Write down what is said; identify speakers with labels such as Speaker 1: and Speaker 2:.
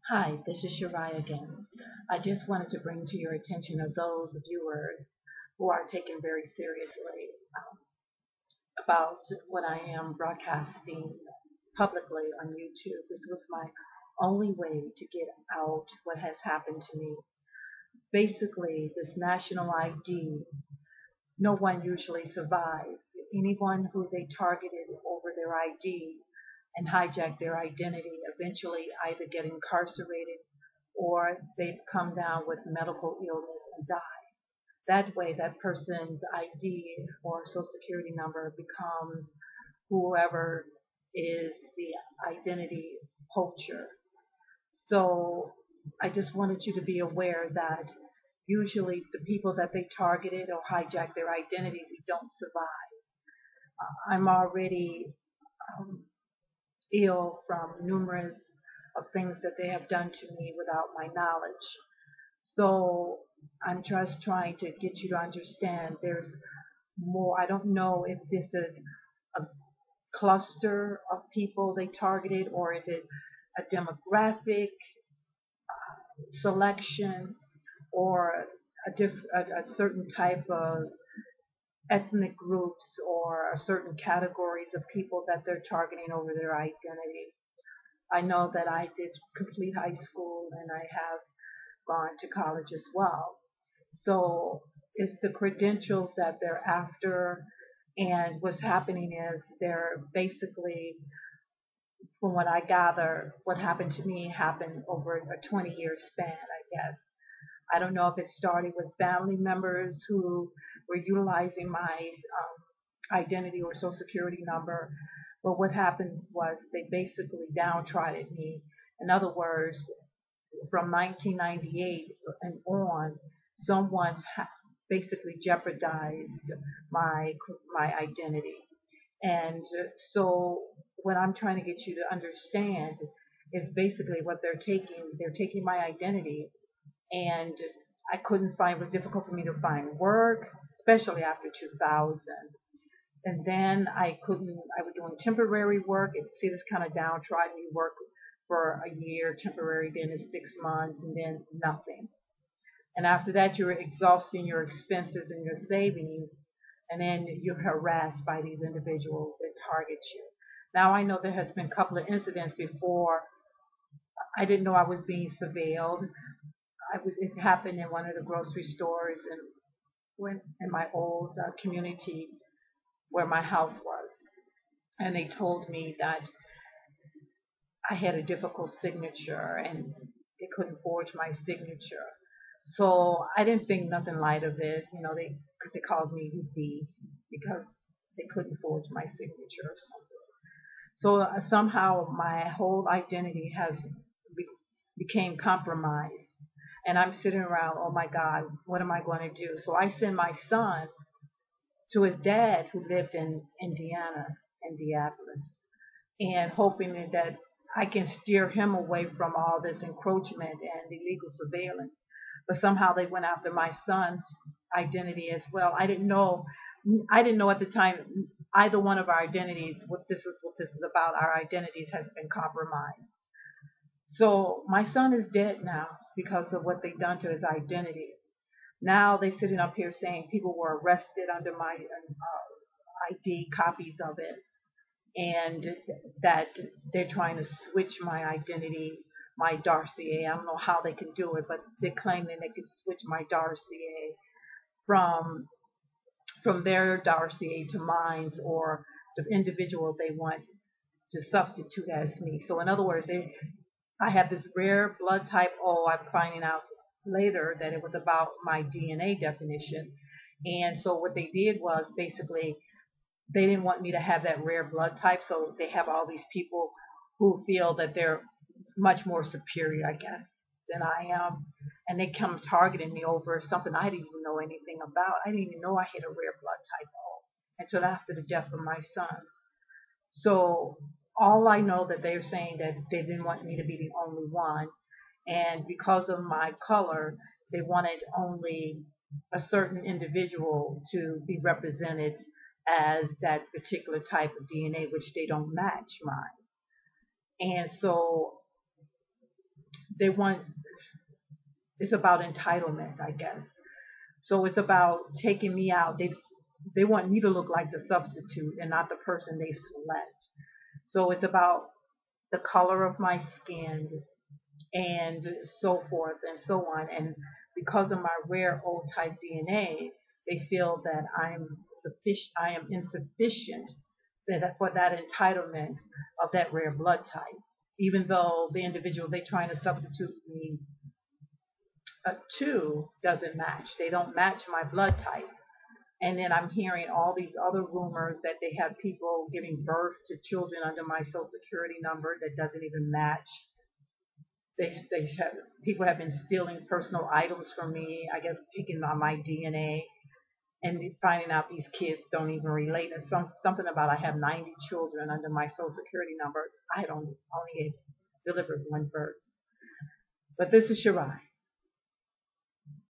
Speaker 1: Hi, this is Shirai again. I just wanted to bring to your attention of those viewers who are taken very seriously about what I am broadcasting publicly on YouTube. This was my only way to get out what has happened to me. Basically, this national ID, no one usually survives. Anyone who they targeted over their ID and hijacked their identity eventually either get incarcerated or they come down with medical illness and die. That way, that person's ID or social security number becomes whoever is the identity poacher. So I just wanted you to be aware that usually the people that they targeted or hijacked their identity, we don't survive. I'm already um, ill from numerous of things that they have done to me without my knowledge. So I'm just trying to get you to understand there's more. I don't know if this is a cluster of people they targeted or is it a demographic selection or a certain type of ethnic groups or a certain categories of people that they're targeting over their identity. I know that I did complete high school and I have gone to college as well. So it's the credentials that they're after. And what's happening is they're basically, from what I gather, what happened to me happened over a 20-year span, I guess. I don't know if it started with family members who were utilizing my identity or social security number, but what happened was they basically downtrodden me. In other words, from 1998 and on, someone basically jeopardized my my identity. And so what I'm trying to get you to understand is basically what they're taking. They're taking my identity, and I couldn't find. It was difficult for me to find work, especially after 2000. And then I couldn't. I was doing temporary work. And see, this kind of downtrodden. You work for a year, temporary, then it's 6 months, and then nothing. And after that, you're exhausting your expenses and your savings, and then you're harassed by these individuals that target you. Now, I know there has been a couple of incidents before. I didn't know I was being surveilled. It happened in one of the grocery stores in my old community where my house was. And they told me that I had a difficult signature and they couldn't forge my signature. So I didn't think nothing light of it, because they called me UB because they couldn't forge my signature or something. So somehow my whole identity has became compromised, and I'm sitting around, oh my God, what am I going to do? So I send my son to his dad who lived in Indianapolis, and hoping that I can steer him away from all this encroachment and illegal surveillance. But somehow they went after my son's identity as well. I didn't know. I didn't know at the time either one of our identities. What this is about. Our identities has been compromised. So my son is dead now because of what they've done to his identity. Now they're sitting up here saying people were arrested under my ID copies of it, and that they're trying to switch my identity, my dossier. I don't know how they can do it, but they're claiming they could switch my dossier from their dossier to mine or the individual they want to substitute as me. So in other words, I have this rare blood type O. I'm finding out later that it was about my DNA definition. And so what they did was basically they didn't want me to have that rare blood type, so they have all these people who feel that they're much more superior, I guess, than I am, and they come targeting me over something I didn't even know anything about. I didn't even know I had a rare blood type O until after the death of my son. So all I know that they're saying that they didn't want me to be the only one, and because of my color, they wanted only a certain individual to be represented as that particular type of DNA, which they don't match mine. And so they want, it's about entitlement, I guess. So it's about taking me out. They want me to look like the substitute and not the person they select. So it's about the color of my skin and so forth and so on. And because of my rare O type DNA, they feel that I am insufficient for that entitlement of that rare blood type. Even though the individual they're trying to substitute me to doesn't match. They don't match my blood type. And then I'm hearing all these other rumors that they have people giving birth to children under my social security number that doesn't even match. People have been stealing personal items from me, I guess taking on my DNA and finding out these kids don't even relate. There's something about I have 90 children under my social security number. I had only delivered one birth. But this is Shirai.